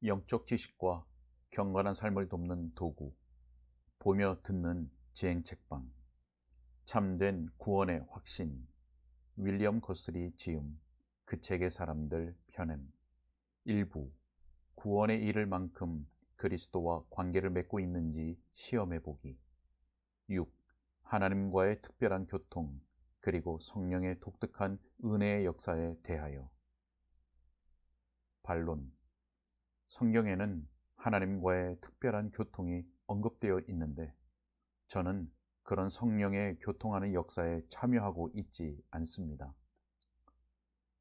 영적 지식과 경건한 삶을 돕는 도구, 보며 듣는 지행 책방, 참된 구원의 확신, 윌리엄 거슬이 지음, 그 책의 사람들 편엠. 일부, 구원에 이를 만큼 그리스도와 관계를 맺고 있는지 시험해보기. 6. 하나님과의 특별한 교통, 그리고 성령의 독특한 은혜의 역사에 대하여. 반론. 성경에는 하나님과의 특별한 교통이 언급되어 있는데 저는 그런 성령의 교통하는 역사에 참여하고 있지 않습니다.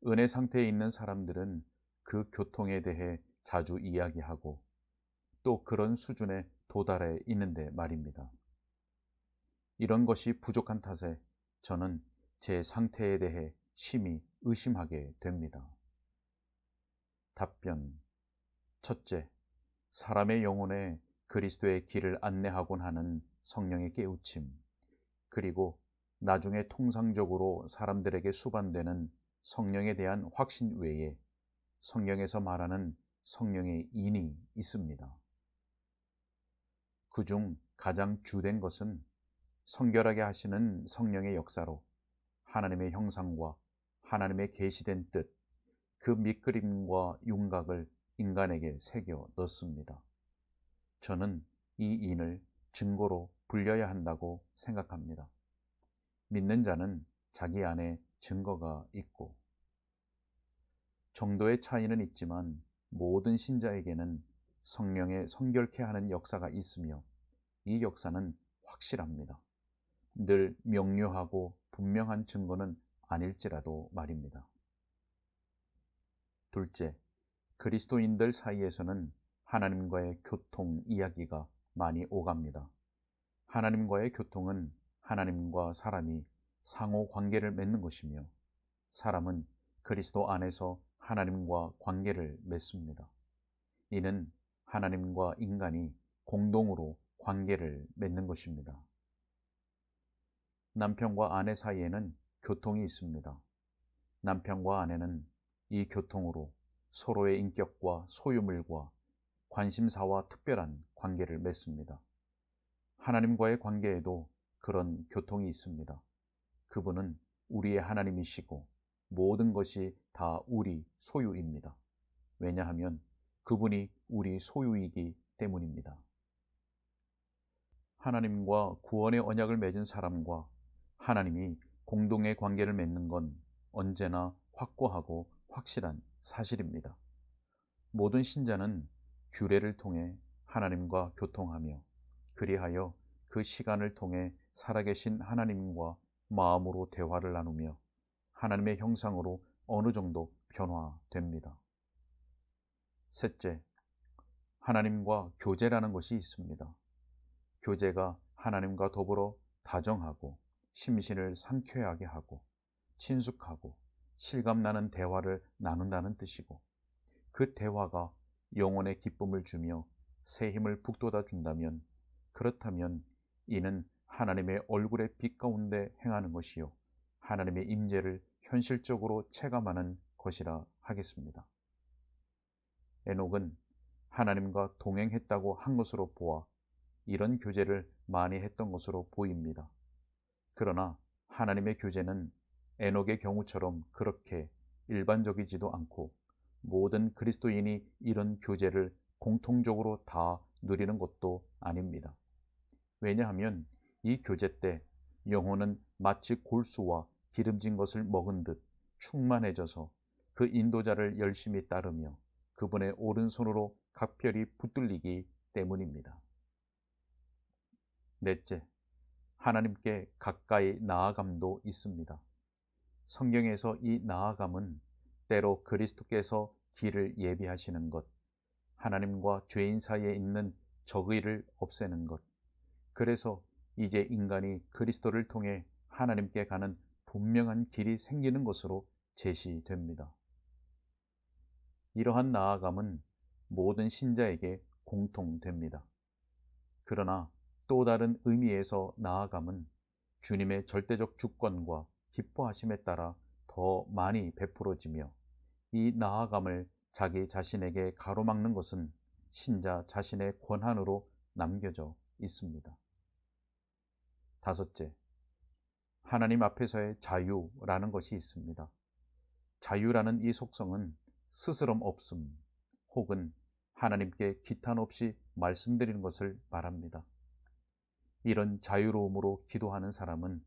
은혜 상태에 있는 사람들은 그 교통에 대해 자주 이야기하고 또 그런 수준에 도달해 있는데 말입니다. 이런 것이 부족한 탓에 저는 제 상태에 대해 심히 의심하게 됩니다. 답변. 첫째, 사람의 영혼에 그리스도의 길을 안내하곤 하는 성령의 깨우침, 그리고 나중에 통상적으로 사람들에게 수반되는 성령에 대한 확신 외에 성경에서 말하는 성령의 인이 있습니다. 그중 가장 주된 것은 성결하게 하시는 성령의 역사로 하나님의 형상과 하나님의 계시된 뜻, 그 밑그림과 윤곽을 인간에게 새겨 넣습니다. 저는 이 인을 증거로 불려야 한다고 생각합니다. 믿는 자는 자기 안에 증거가 있고, 정도의 차이는 있지만 모든 신자에게는 성령의 성결케 하는 역사가 있으며 이 역사는 확실합니다. 늘 명료하고 분명한 증거는 아닐지라도 말입니다. 둘째, 그리스도인들 사이에서는 하나님과의 교통 이야기가 많이 오갑니다. 하나님과의 교통은 하나님과 사람이 상호 관계를 맺는 것이며 사람은 그리스도 안에서 하나님과 관계를 맺습니다. 이는 하나님과 인간이 공동으로 관계를 맺는 것입니다. 남편과 아내 사이에는 교통이 있습니다. 남편과 아내는 이 교통으로 서로의 인격과 소유물과 관심사와 특별한 관계를 맺습니다. 하나님과의 관계에도 그런 교통이 있습니다. 그분은 우리의 하나님이시고 모든 것이 다 우리 소유입니다. 왜냐하면 그분이 우리 소유이기 때문입니다. 하나님과 구원의 언약을 맺은 사람과 하나님이 공동의 관계를 맺는 건 언제나 확고하고 확실한 사실입니다. 모든 신자는 규례를 통해 하나님과 교통하며 그리하여 그 시간을 통해 살아계신 하나님과 마음으로 대화를 나누며 하나님의 형상으로 어느 정도 변화됩니다. 셋째, 하나님과 교제라는 것이 있습니다. 교제가 하나님과 더불어 다정하고 심신을 상쾌하게 하고 친숙하고 실감나는 대화를 나눈다는 뜻이고 그 대화가 영혼의 기쁨을 주며 새 힘을 북돋아 준다면 그렇다면 이는 하나님의 얼굴의 빛 가운데 행하는 것이요 하나님의 임재를 현실적으로 체감하는 것이라 하겠습니다. 에녹은 하나님과 동행했다고 한 것으로 보아 이런 교제를 많이 했던 것으로 보입니다. 그러나 하나님의 교제는 에녹의 경우처럼 그렇게 일반적이지도 않고 모든 그리스도인이 이런 교제를 공통적으로 다 누리는 것도 아닙니다. 왜냐하면 이 교제 때 영혼은 마치 골수와 기름진 것을 먹은 듯 충만해져서 그 인도자를 열심히 따르며 그분의 오른손으로 각별히 붙들리기 때문입니다. 넷째, 하나님께 가까이 나아감도 있습니다. 성경에서 이 나아감은 때로 그리스도께서 길을 예비하시는 것, 하나님과 죄인 사이에 있는 적의를 없애는 것, 그래서 이제 인간이 그리스도를 통해 하나님께 가는 분명한 길이 생기는 것으로 제시됩니다. 이러한 나아감은 모든 신자에게 공통됩니다. 그러나 또 다른 의미에서 나아감은 주님의 절대적 주권과 기뻐하심에 따라 더 많이 베풀어지며 이 나아감을 자기 자신에게 가로막는 것은 신자 자신의 권한으로 남겨져 있습니다. 다섯째, 하나님 앞에서의 자유라는 것이 있습니다. 자유라는 이 속성은 스스럼 없음 혹은 하나님께 기탄 없이 말씀드리는 것을 말합니다. 이런 자유로움으로 기도하는 사람은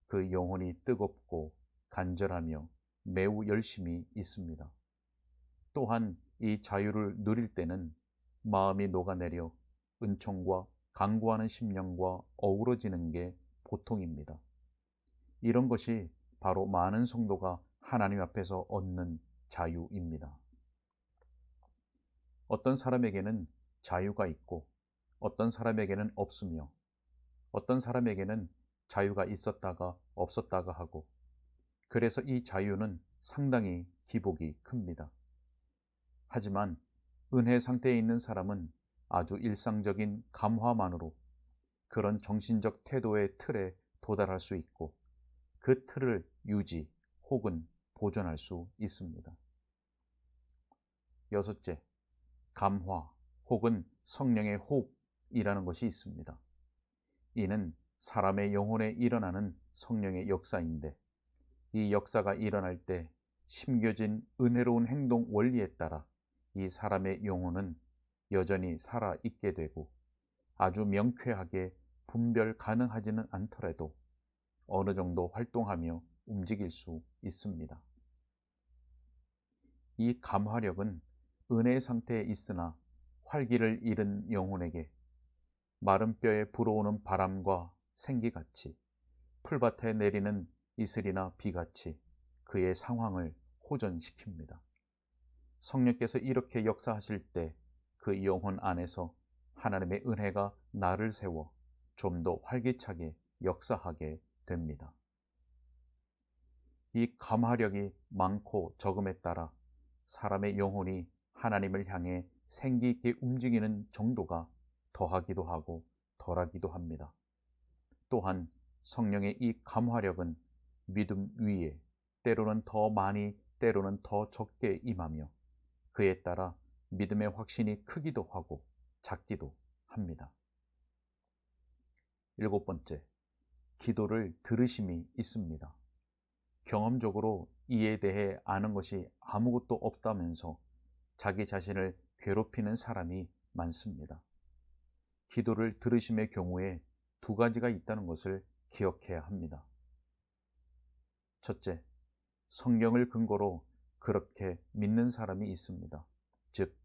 그 영혼이 뜨겁고 간절하며 매우 열심히 있습니다. 또한 이 자유를 누릴 때는 마음이 녹아내려 은총과 간구하는 심령과 어우러지는 게 보통입니다. 이런 것이 바로 많은 성도가 하나님 앞에서 얻는 자유입니다. 어떤 사람에게는 자유가 있고 어떤 사람에게는 없으며 어떤 사람에게는 자유가 있었다가 없었다가 하고, 그래서 이 자유는 상당히 기복이 큽니다. 하지만 은혜 상태에 있는 사람은 아주 일상적인 감화만으로 그런 정신적 태도의 틀에 도달할 수 있고 그 틀을 유지 혹은 보존할 수 있습니다. 여섯째, 감화 혹은 성령의 호흡이라는 것이 있습니다. 이는 사람의 영혼에 일어나는 성령의 역사인데, 이 역사가 일어날 때 심겨진 은혜로운 행동 원리에 따라 이 사람의 영혼은 여전히 살아있게 되고 아주 명쾌하게 분별 가능하지는 않더라도 어느 정도 활동하며 움직일 수 있습니다. 이 감화력은 은혜 상태에 있으나 활기를 잃은 영혼에게 마른 뼈에 불어오는 바람과 생기같이 풀밭에 내리는 이슬이나 비같이 그의 상황을 호전시킵니다. 성령께서 이렇게 역사하실 때 그 영혼 안에서 하나님의 은혜가 나를 세워 좀 더 활기차게 역사하게 됩니다. 이 감화력이 많고 적음에 따라 사람의 영혼이 하나님을 향해 생기 있게 움직이는 정도가 더하기도 하고 덜하기도 합니다. 또한 성령의 이 감화력은 믿음 위에 때로는 더 많이 때로는 더 적게 임하며 그에 따라 믿음의 확신이 크기도 하고 작기도 합니다. 일곱 번째, 기도를 들으심이 있습니다. 경험적으로 이에 대해 아는 것이 아무것도 없다면서 자기 자신을 괴롭히는 사람이 많습니다. 기도를 들으심의 경우에 두 가지가 있다는 것을 기억해야 합니다. 첫째, 성경을 근거로 그렇게 믿는 사람이 있습니다. 즉,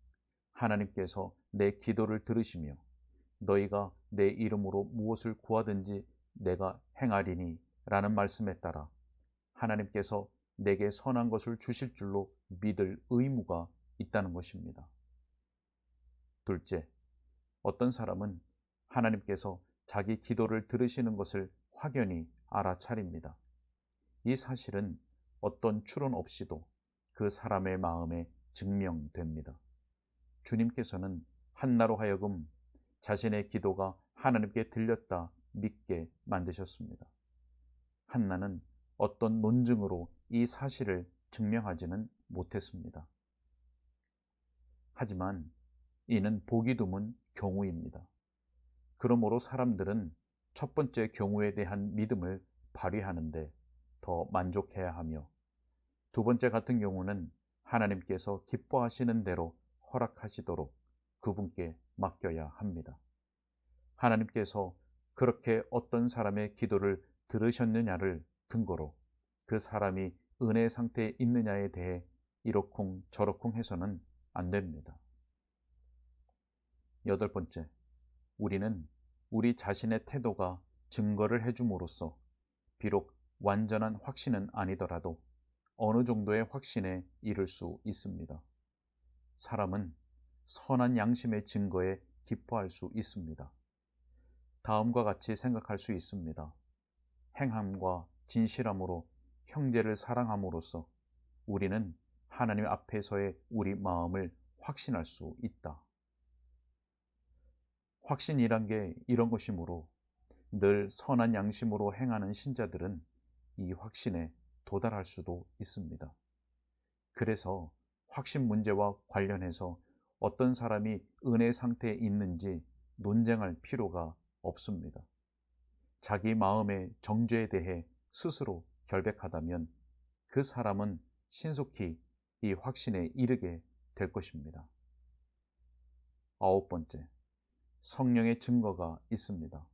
하나님께서 내 기도를 들으시며 너희가 내 이름으로 무엇을 구하든지 내가 행하리니 라는 말씀에 따라 하나님께서 내게 선한 것을 주실 줄로 믿을 의무가 있다는 것입니다. 둘째, 어떤 사람은 하나님께서 자기 기도를 들으시는 것을 확연히 알아차립니다. 이 사실은 어떤 추론 없이도 그 사람의 마음에 증명됩니다. 주님께서는 한나로 하여금 자신의 기도가 하나님께 들렸다 믿게 만드셨습니다. 한나는 어떤 논증으로 이 사실을 증명하지는 못했습니다. 하지만 이는 보기 드문 경우입니다. 그러므로 사람들은 첫 번째 경우에 대한 믿음을 발휘하는데 더 만족해야 하며, 두 번째 같은 경우는 하나님께서 기뻐하시는 대로 허락하시도록 그분께 맡겨야 합니다. 하나님께서 그렇게 어떤 사람의 기도를 들으셨느냐를 근거로 그 사람이 은혜 상태에 있느냐에 대해 이러쿵 저러쿵 해서는 안 됩니다. 여덟 번째, 우리는 우리 자신의 태도가 증거를 해줌으로써 비록 완전한 확신은 아니더라도 어느 정도의 확신에 이를 수 있습니다. 사람은 선한 양심의 증거에 기뻐할 수 있습니다. 다음과 같이 생각할 수 있습니다. 행함과 진실함으로 형제를 사랑함으로써 우리는 하나님 앞에서의 우리 마음을 확신할 수 있다. 확신이란 게 이런 것이므로 늘 선한 양심으로 행하는 신자들은 이 확신에 도달할 수도 있습니다. 그래서 확신 문제와 관련해서 어떤 사람이 은혜 상태에 있는지 논쟁할 필요가 없습니다. 자기 마음의 정죄에 대해 스스로 결백하다면 그 사람은 신속히 이 확신에 이르게 될 것입니다. 9번째, 성령의 증거가 있습니다.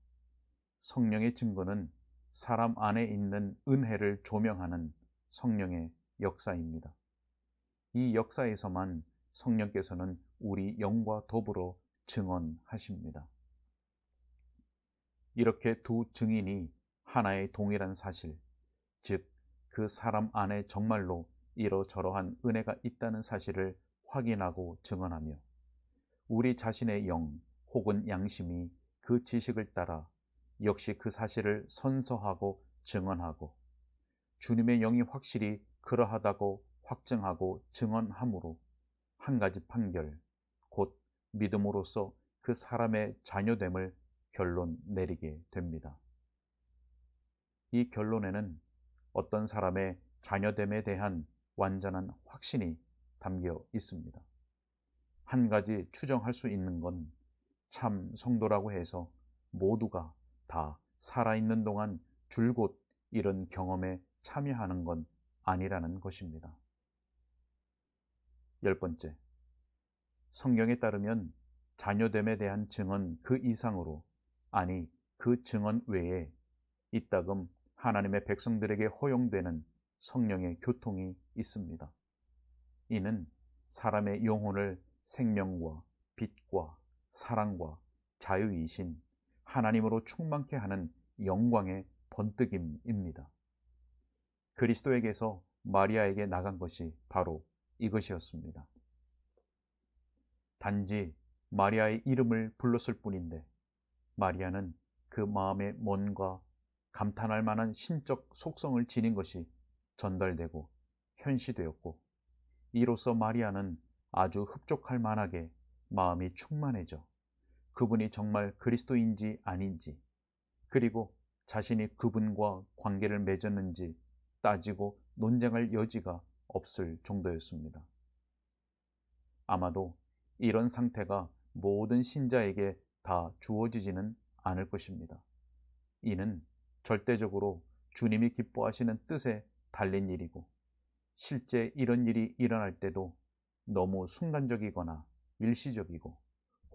성령의 증거는 사람 안에 있는 은혜를 조명하는 성령의 역사입니다. 이 역사에서만 성령께서는 우리 영과 더불어 증언하십니다. 이렇게 두 증인이 하나의 동일한 사실, 즉 그 사람 안에 정말로 이러저러한 은혜가 있다는 사실을 확인하고 증언하며 우리 자신의 영 혹은 양심이 그 지식을 따라 역시 그 사실을 선서하고 증언하고 주님의 영이 확실히 그러하다고 확증하고 증언함으로 한 가지 판결, 곧 믿음으로써 그 사람의 자녀됨을 결론 내리게 됩니다. 이 결론에는 어떤 사람의 자녀됨에 대한 완전한 확신이 담겨 있습니다. 한 가지 추정할 수 있는 건 참 성도라고 해서 모두가 다 살아있는 동안 줄곧 이런 경험에 참여하는 건 아니라는 것입니다. 10번째, 성경에 따르면 자녀됨에 대한 증언 그 이상으로, 아니 그 증언 외에 이따금 하나님의 백성들에게 허용되는 성령의 교통이 있습니다. 이는 사람의 영혼을 생명과 빛과 사랑과 자유이신 하나님으로 충만케 하는 영광의 번뜩임입니다. 그리스도에게서 마리아에게 나간 것이 바로 이것이었습니다. 단지 마리아의 이름을 불렀을 뿐인데 마리아는 그 마음에 뭔가 감탄할 만한 신적 속성을 지닌 것이 전달되고 현시되었고 이로써 마리아는 아주 흡족할 만하게 마음이 충만해져 그분이 정말 그리스도인지 아닌지 그리고 자신이 그분과 관계를 맺었는지 따지고 논쟁할 여지가 없을 정도였습니다. 아마도 이런 상태가 모든 신자에게 다 주어지지는 않을 것입니다. 이는 절대적으로 주님이 기뻐하시는 뜻에 달린 일이고 실제 이런 일이 일어날 때도 너무 순간적이거나 일시적이고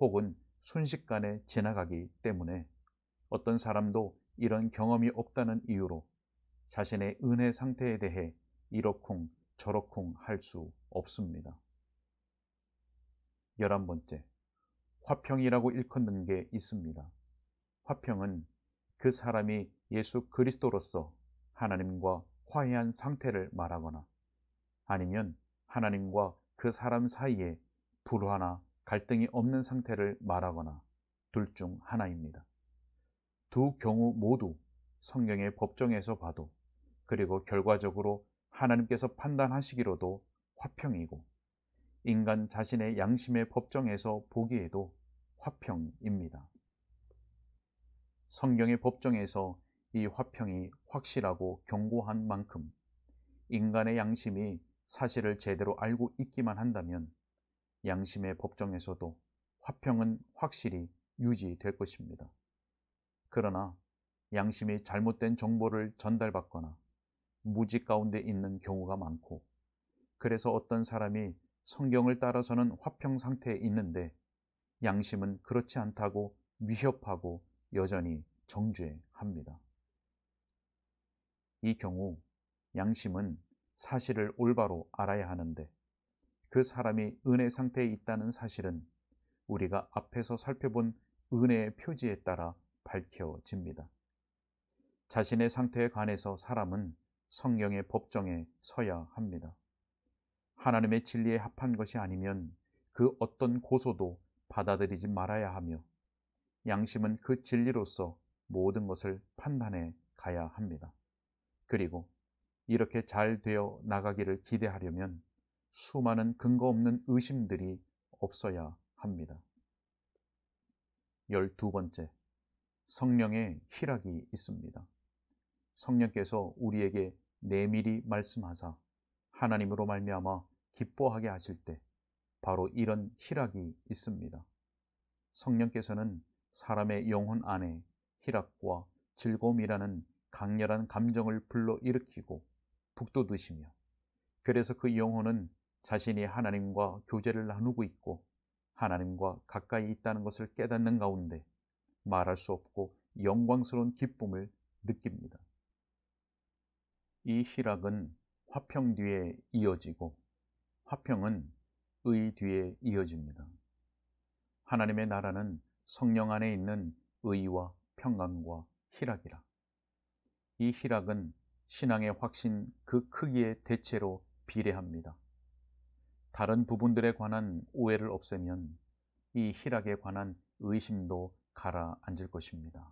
혹은 순식간에 지나가기 때문에 어떤 사람도 이런 경험이 없다는 이유로 자신의 은혜 상태에 대해 이러쿵 저러쿵 할 수 없습니다. 11번째, 화평이라고 일컫는 게 있습니다. 화평은 그 사람이 예수 그리스도로서 하나님과 화해한 상태를 말하거나 아니면 하나님과 그 사람 사이에 불화나 갈등이 없는 상태를 말하거나 둘 중 하나입니다. 두 경우 모두 성경의 법정에서 봐도 그리고 결과적으로 하나님께서 판단하시기로도 화평이고 인간 자신의 양심의 법정에서 보기에도 화평입니다. 성경의 법정에서 이 화평이 확실하고 견고한 만큼 인간의 양심이 사실을 제대로 알고 있기만 한다면 양심의 법정에서도 화평은 확실히 유지될 것입니다. 그러나 양심이 잘못된 정보를 전달받거나 무지 가운데 있는 경우가 많고 그래서 어떤 사람이 성경을 따라서는 화평 상태에 있는데 양심은 그렇지 않다고 위협하고 여전히 정죄합니다. 이 경우 양심은 사실을 올바로 알아야 하는데 그 사람이 은혜 상태에 있다는 사실은 우리가 앞에서 살펴본 은혜의 표지에 따라 밝혀집니다. 자신의 상태에 관해서 사람은 성경의 법정에 서야 합니다. 하나님의 진리에 합한 것이 아니면 그 어떤 고소도 받아들이지 말아야 하며 양심은 그 진리로서 모든 것을 판단해 가야 합니다. 그리고 이렇게 잘 되어 나가기를 기대하려면 수많은 근거 없는 의심들이 없어야 합니다. 12번째, 성령의 희락이 있습니다. 성령께서 우리에게 내밀히 말씀하사 하나님으로 말미암아 기뻐하게 하실 때 바로 이런 희락이 있습니다. 성령께서는 사람의 영혼 안에 희락과 즐거움이라는 강렬한 감정을 불러일으키고 북돋으시며, 그래서 그 영혼은 자신이 하나님과 교제를 나누고 있고 하나님과 가까이 있다는 것을 깨닫는 가운데 말할 수 없고 영광스러운 기쁨을 느낍니다. 이 희락은 화평 뒤에 이어지고 화평은 의 뒤에 이어집니다. 하나님의 나라는 성령 안에 있는 의와 평강과 희락이라. 이 희락은 신앙의 확신 그 크기의 대체로 비례합니다. 다른 부분들에 관한 오해를 없애면 이 희락에 관한 의심도 가라앉을 것입니다.